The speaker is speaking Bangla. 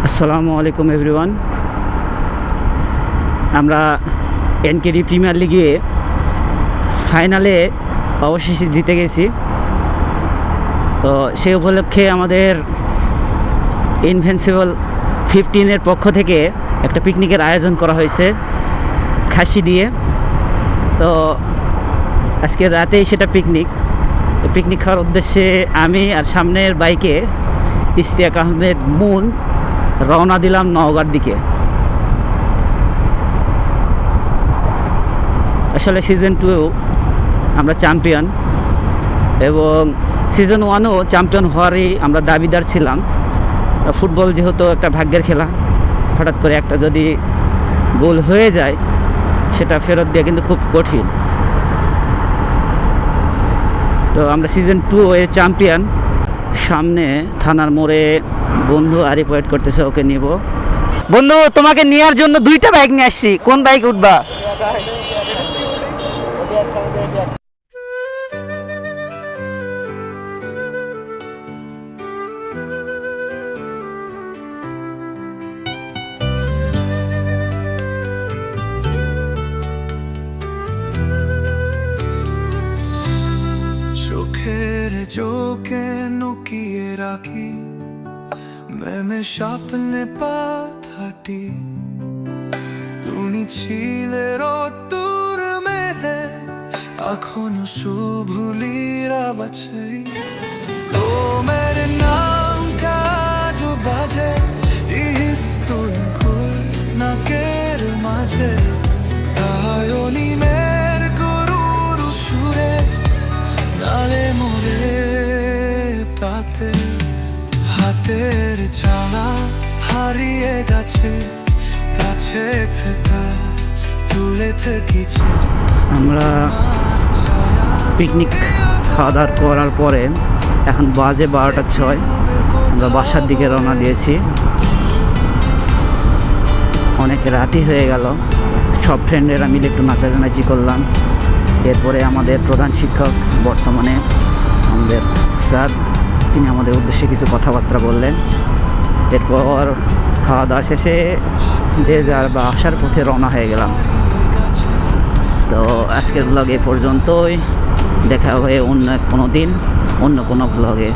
আসসালামু আলাইকুম এভরিওয়ান। আমরা এনকেডি প্রিমিয়ার লিগে ফাইনালে অবশেষে জিতে গেছি। তো সেই উপলক্ষে আমাদের ইনভিনসিবল 15-এর পক্ষ থেকে একটা পিকনিকের আয়োজন করা হয়েছে খাসি দিয়ে। তো আজকে রাতেই সেটা পিকনিক খাওয়ার উদ্দেশ্যে আমি আর সামনের বাইকে ইশতিয়াক আহমেদ মুন রওনা দিলাম নওগাঁর দিকে। আসলে সিজন 2 আমরা চ্যাম্পিয়ন এবং সিজন 1ও চ্যাম্পিয়ন হওয়ারই আমরা দাবিদার ছিলাম। ফুটবল যেহেতু একটা ভাগ্যের খেলা, হঠাৎ করে একটা যদি গোল হয়ে যায় সেটা ফেরত দেওয়া কিন্তু খুব কঠিন। তো আমরা সিজন 2 এর চ্যাম্পিয়ন। সামনে থানার মোড়ে বন্ধু আরিফ ওয়েট করতেছে, ওকে নিব। বন্ধু, তোমাকে নেওয়ার জন্য 2টা বাইক নিয়ে আসছি, কোন বাইকে উঠবা? চোখের জোকে নুকিয়ে রাখি মেমে স্বপ্নে পাথাটি, তুমি ছিলে রোদ্দুর মেহে এখনো শুভুলিরা বাছে। তোমার নাম কাজ বাজে ইস্তুল খুল নাকের মাঝে, তায়নি মের গরুর সুরে নালে মোড়ে পাতে হাতের চালা হারিয়ে গেছে, কাছে থেকা তুলে থেকেছি। আমরা পিকনিক খাওয়া দাওয়া করার পরে এখন বাজে 12টা 6। আমরা বাসার দিকে রওনা দিয়েছি। অনেক রাতই হয়ে গেল। সব ফ্রেন্ডেরা মিলে একটু নাচানাচি করলাম। এরপরে আমাদের প্রধান শিক্ষক, বর্তমানে আমাদের স্যার, তিনি আমাদের উদ্দেশ্যে কিছু কথাবার্তা বললেন। এরপর খাওয়া দাওয়া শেষে যে যার বাসার পথে রওনা হয়ে গেলাম। তো আজকের ব্লগ এ পর্যন্তই। দেখা হয়ে অন্য কোনো দিন অন্য কোনো ব্লগে।